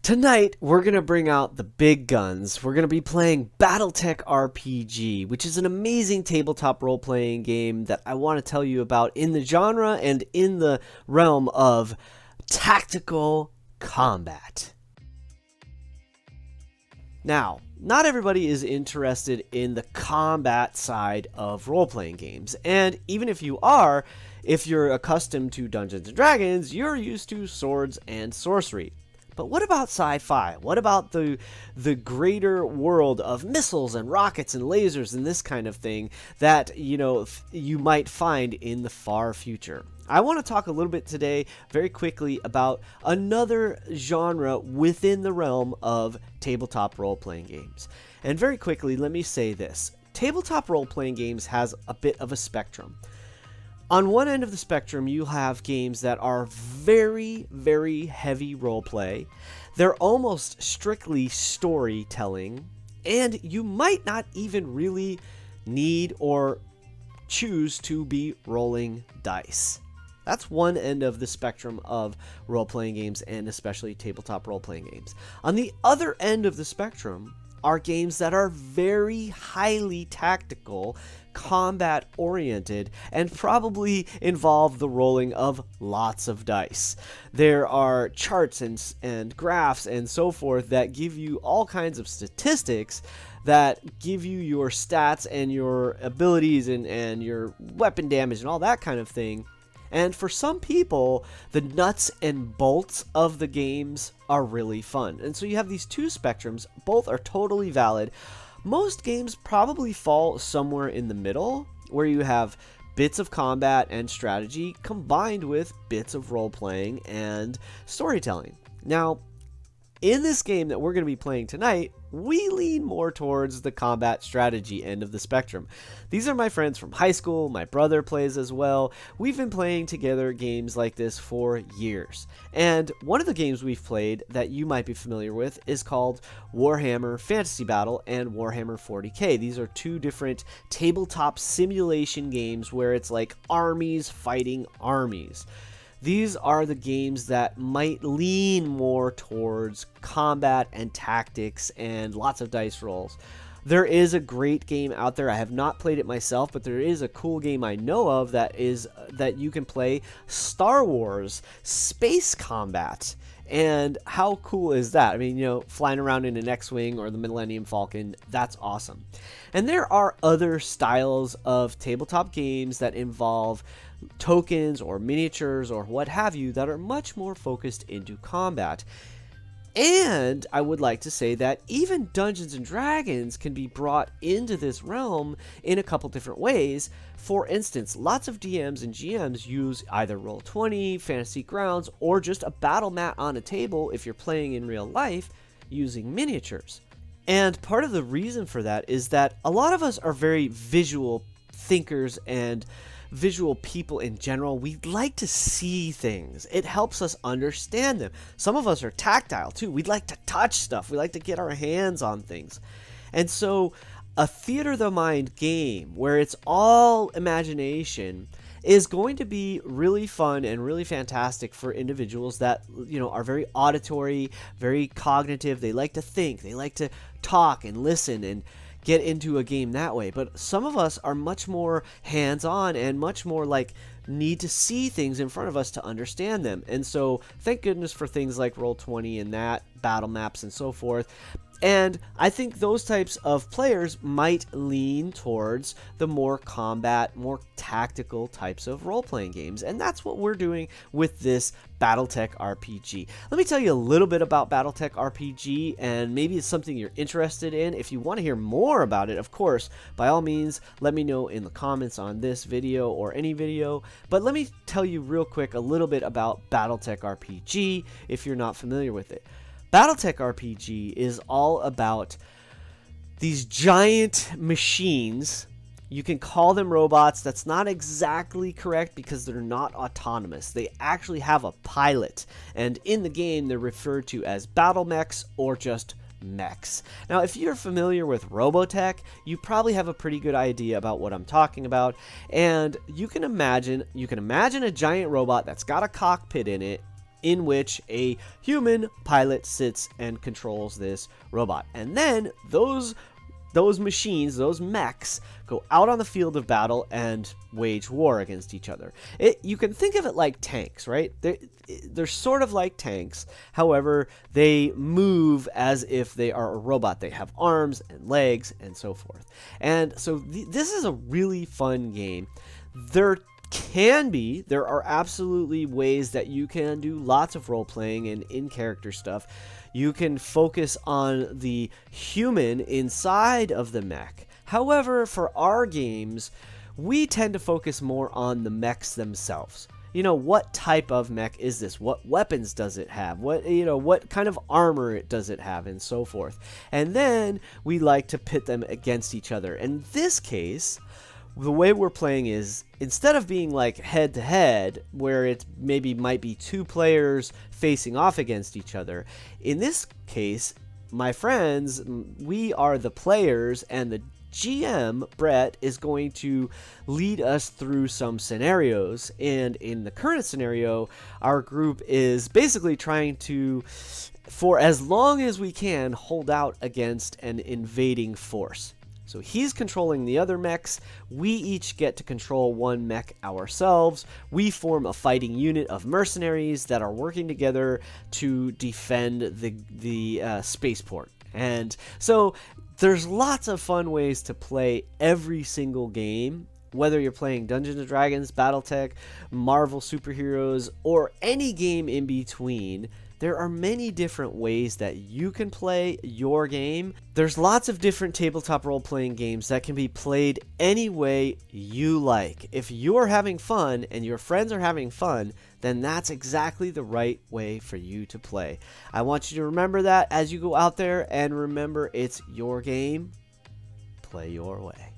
Tonight, we're going to bring out the big guns. We're going to be playing Battletech RPG, which is an amazing tabletop role-playing game that I want to tell you about in the genre and in the realm of tactical combat. Now, not everybody is interested in the combat side of role-playing games, and even if you are, if you're accustomed to Dungeons & Dragons, you're used to swords and sorcery. But what about sci-fi? What about the greater world of missiles and rockets and lasers and this kind of thing that, you might find in the far future? I want to talk a little bit today, very quickly, about another genre within the realm of tabletop role-playing games. And very quickly, let me say this. Tabletop role-playing games has a bit of a spectrum. On one end of the spectrum, you have games that are very, very heavy roleplay. They're almost strictly storytelling, and you might not even really need or choose to be rolling dice. That's one end of the spectrum of role-playing games, and especially tabletop role-playing games. On the other end of the spectrum are games that are very highly tactical, combat-oriented, and probably involve the rolling of lots of dice. There are charts and graphs and so forth that give you all kinds of statistics that give you your stats and your abilities and your weapon damage and all that kind of thing. And for some people, the nuts and bolts of the games are really fun. And so you have these two spectrums. Both are totally valid. Most games probably fall somewhere in the middle, where you have bits of combat and strategy combined with bits of role-playing and storytelling. Now, in this game that we're going to be playing tonight, we lean more towards the combat strategy end of the spectrum. These are my friends from high school. My brother plays as well. We've been playing together games like this for years. And one of the games we've played that you might be familiar with is called Warhammer Fantasy Battle and Warhammer 40K. These are two different tabletop simulation games where it's like armies fighting armies. These are the games that might lean more towards combat and tactics and lots of dice rolls. There is a great game out there. I have not played it myself, but there is a cool game I know of that you can play Star Wars Space Combat. And how cool is that? I mean, flying around in an X-Wing or the Millennium Falcon, that's awesome. And there are other styles of tabletop games that involve tokens or miniatures or what have you that are much more focused into combat. And I would like to say that even Dungeons & Dragons can be brought into this realm in a couple different ways. For instance, lots of DMs and GMs use either Roll20, Fantasy Grounds, or just a battle mat on a table if you're playing in real life using miniatures. And part of the reason for that is that a lot of us are very visual thinkers and visual people in general. We like to see things. It helps us understand them. Some of us are tactile too. We'd like to touch stuff. We like to get our hands on things. And so a theater of the mind game where it's all imagination is going to be really fun and really fantastic for individuals that, are very auditory, very cognitive. They like to think. They like to talk and listen and get into a game that way. But some of us are much more hands-on and much more need to see things in front of us to understand them. And so thank goodness for things like Roll20 and that, battle maps and so forth. And I think those types of players might lean towards the more combat, more tactical types of role-playing games. And that's what we're doing with this Battletech RPG. Let me tell you a little bit about Battletech RPG, and maybe it's something you're interested in. If you want to hear more about it, of course, by all means, let me know in the comments on this video or any video. But let me tell you real quick a little bit about Battletech RPG if you're not familiar with it. Battletech RPG is all about these giant machines. You can call them robots. That's not exactly correct because they're not autonomous. They actually have a pilot. And in the game, they're referred to as battle mechs or just mechs. Now, if you're familiar with Robotech, you probably have a pretty good idea about what I'm talking about. And you can imagine a giant robot that's got a cockpit in it in which a human pilot sits and controls this robot. And then those machines, those mechs, go out on the field of battle and wage war against each other. You can think of it like tanks, right? They're sort of like tanks. However, they move as if they are a robot. They have arms and legs and so forth. And so this is a really fun game. There are absolutely ways that you can do lots of role-playing and in-character stuff. You can focus on the human inside of the mech. However, for our games, we tend to focus more on the mechs themselves. You know, what type of mech is this? What weapons does it have? What kind of armor does it have, and so forth. And then we like to pit them against each other. In this case, the way we're playing is, instead of being like head to head, where it might be two players facing off against each other, in this case, my friends, we are the players, and the GM, Brett, is going to lead us through some scenarios. And in the current scenario, our group is basically trying to, for as long as we can, hold out against an invading force. So he's controlling the other mechs. We each get to control one mech ourselves. We form a fighting unit of mercenaries that are working together to defend the spaceport. And so there's lots of fun ways to play every single game, whether you're playing Dungeons & Dragons, Battletech, Marvel superheroes, or any game in between. There are many different ways that you can play your game. There's lots of different tabletop role-playing games that can be played any way you like. If you're having fun and your friends are having fun, then that's exactly the right way for you to play. I want you to remember that as you go out there, and remember, it's your game. Play your way.